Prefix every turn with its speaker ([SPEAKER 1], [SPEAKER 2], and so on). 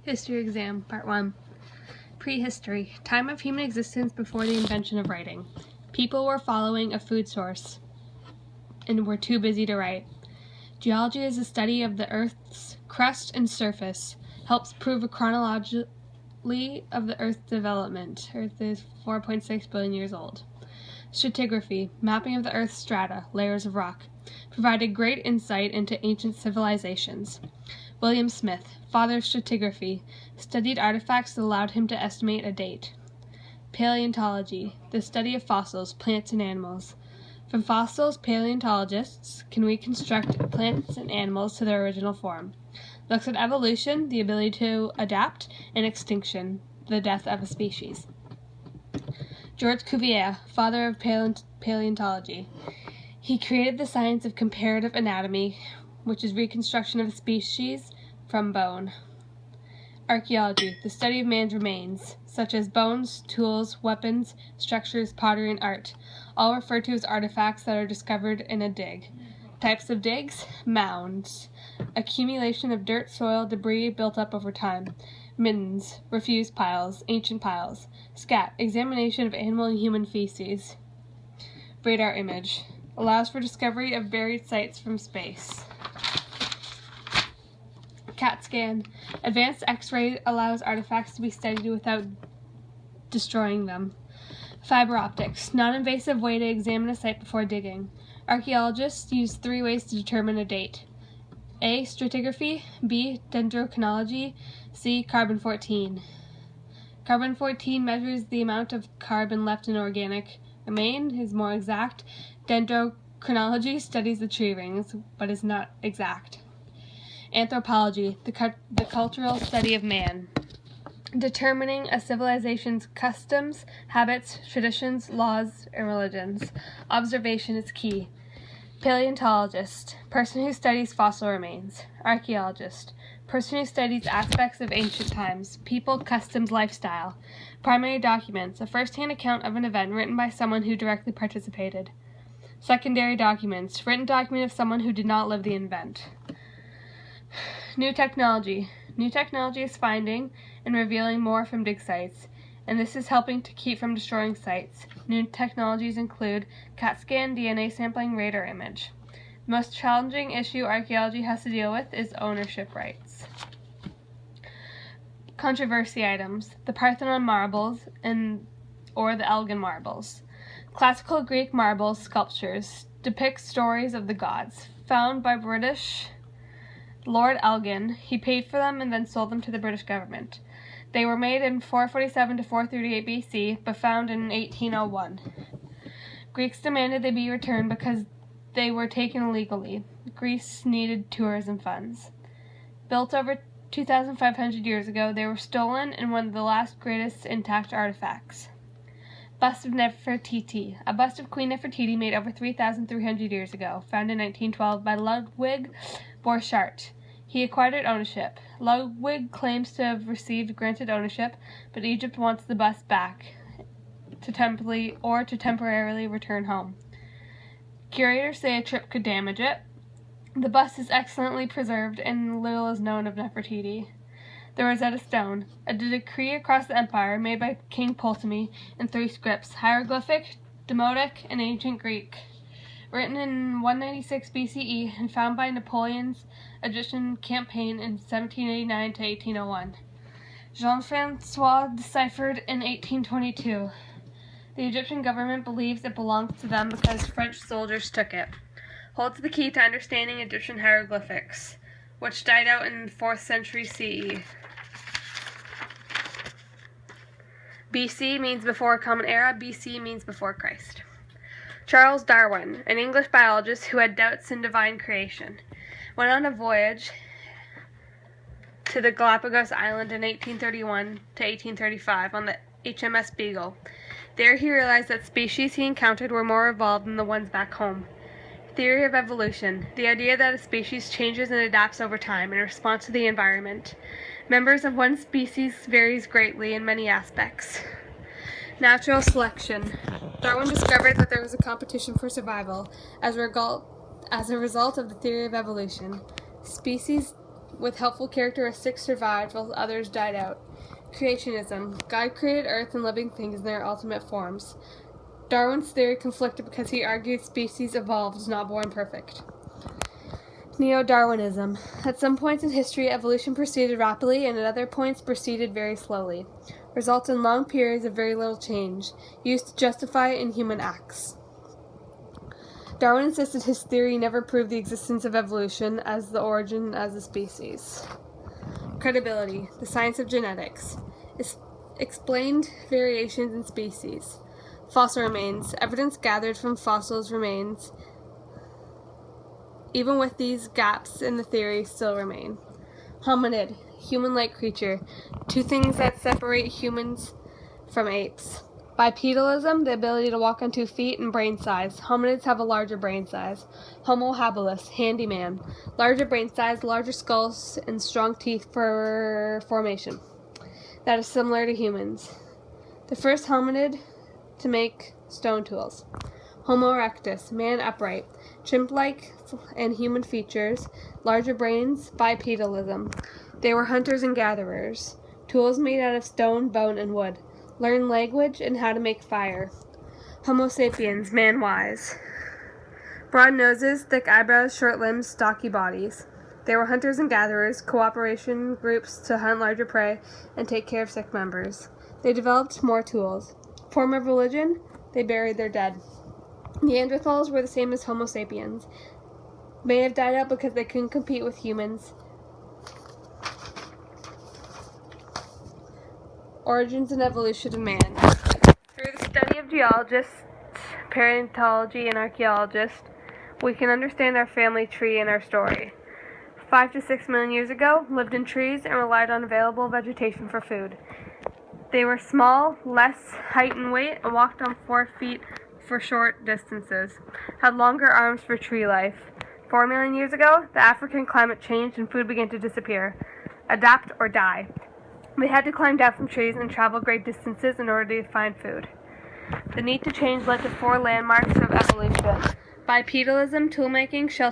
[SPEAKER 1] History Exam, Part 1. Prehistory. Time of human existence before the invention of writing. People were following a food source and were too busy to write. Geology is the study of the Earth's crust and surface. Helps prove a chronologically of the Earth's development. Earth is 4.6 billion years old. Stratigraphy. Mapping of the Earth's strata, layers of rock. Provided great insight into ancient civilizations. William Smith, father of stratigraphy, studied artifacts that allowed him to estimate a date. Paleontology, the study of fossils, plants, and animals. From fossils, paleontologists can reconstruct plants and animals to their original form. Looks at evolution, the ability to adapt, and extinction, the death of a species. George Cuvier, father of paleontology. He created the science of comparative anatomy, which is reconstruction of a species from bone. Archaeology, the study of man's remains, such as bones, tools, weapons, structures, pottery, and art, all referred to as artifacts that are discovered in a dig. Types of digs: mounds, accumulation of dirt, soil, debris built up over time. Middens, refuse piles, ancient piles. Scat, examination of animal and human feces. Radar image, allows for discovery of buried sites from space. CAT scan, advanced X-ray allows artifacts to be studied without destroying them. Fiber optics, non-invasive way to examine a site before digging. Archaeologists use 3 ways to determine a date. A. Stratigraphy. B. Dendrochronology. C. Carbon-14. Carbon-14 measures the amount of carbon left in organic remain, is more exact. Dendrochronology studies the tree rings, but is not exact. Anthropology, the cultural study of man. Determining a civilization's customs, habits, traditions, laws, and religions. Observation is key. Paleontologist, person who studies fossil remains. Archaeologist, person who studies aspects of ancient times, people, customs, lifestyle. Primary documents, a first-hand account of an event written by someone who directly participated. Secondary documents, written document of someone who did not live the event. New technology. New technology is finding and revealing more from dig sites, and this is helping to keep from destroying sites. New technologies include CAT scan, DNA sampling, radar image. The most challenging issue archaeology has to deal with is ownership rights. Controversy items: the Parthenon marbles or the Elgin marbles. Classical Greek marble sculptures depict stories of the gods. Found by British Lord Elgin, he paid for them and then sold them to the British government. They were made in 447 to 438 BC, but found in 1801. Greeks demanded they be returned because they were taken illegally. Greece needed tourism funds. Built over 2,500 years ago, they were stolen and one of the last greatest intact artifacts. Bust of Nefertiti. A bust of Queen Nefertiti made over 3,300 years ago, found in 1912 by Ludwig Borchardt. He acquired ownership. Ludwig claims to have received granted ownership, but Egypt wants the bust back to temporarily return home. Curators say a trip could damage it. The bust is excellently preserved and little is known of Nefertiti. The Rosetta Stone, a decree across the empire made by King Ptolemy in 3 scripts: hieroglyphic, Demotic, and Ancient Greek. Written in 196 BCE and found by Napoleon's Egyptian campaign in 1789 to 1801. Jean-Francois deciphered in 1822. The Egyptian government believes it belongs to them because French soldiers took it. Holds the key to understanding Egyptian hieroglyphics, which died out in the 4th century CE. BC means before Common Era. BC means before Christ. Charles Darwin, an English biologist who had doubts in divine creation, went on a voyage to the Galapagos Island in 1831 to 1835 on the HMS Beagle. There he realized that species he encountered were more evolved than the ones back home. Theory of evolution, the idea that a species changes and adapts over time in response to the environment. Members of one species varies greatly in many aspects. Natural selection. Darwin discovered that there was a competition for survival as a result of the theory of evolution. Species with helpful characteristics survived while others died out. Creationism. God created Earth and living things in their ultimate forms. Darwin's theory conflicted because he argued species evolved, not born perfect. Neo-Darwinism. At some points in history, evolution proceeded rapidly and at other points proceeded very slowly. Results in long periods of very little change, used to justify inhuman acts. Darwin insisted his theory never proved the existence of evolution as the origin as a species. Credibility. The science of genetics. Explained variations in species. Fossil remains. Evidence gathered from fossils remains. Even with these gaps in the theory still remain. Hominid. Human-like creature. Two things that separate humans from apes. Bipedalism, the ability to walk on 2 feet, and brain size. Hominids have a larger brain size. Homo habilis, handyman. Larger brain size, larger skulls, and strong teeth for formation. That is similar to humans. The first hominid to make stone tools. Homo erectus, man upright. Chimp-like and human features. Larger brains, bipedalism. They were hunters and gatherers. Tools made out of stone, bone, and wood. Learn language and how to make fire. Homo sapiens, man wise. Broad noses, thick eyebrows, short limbs, stocky bodies. They were hunters and gatherers, cooperation groups to hunt larger prey and take care of sick members. They developed more tools. Form of religion, they buried their dead. Neanderthals were the same as Homo sapiens. May have died out because they couldn't compete with humans. Origins and evolution of man. Through the study of geologists, paleontology, and archaeologists, we can understand our family tree and our story. 5 to 6 million years ago, lived in trees and relied on available vegetation for food. They were small, less height and weight, and walked on 4 feet for short distances. Had longer arms for tree life. 4 million years ago, the African climate changed and food began to disappear. Adapt or die. They had to climb down from trees and travel great distances in order to find food. The need to change led to 4 landmarks of evolution. Bipedalism, toolmaking, shell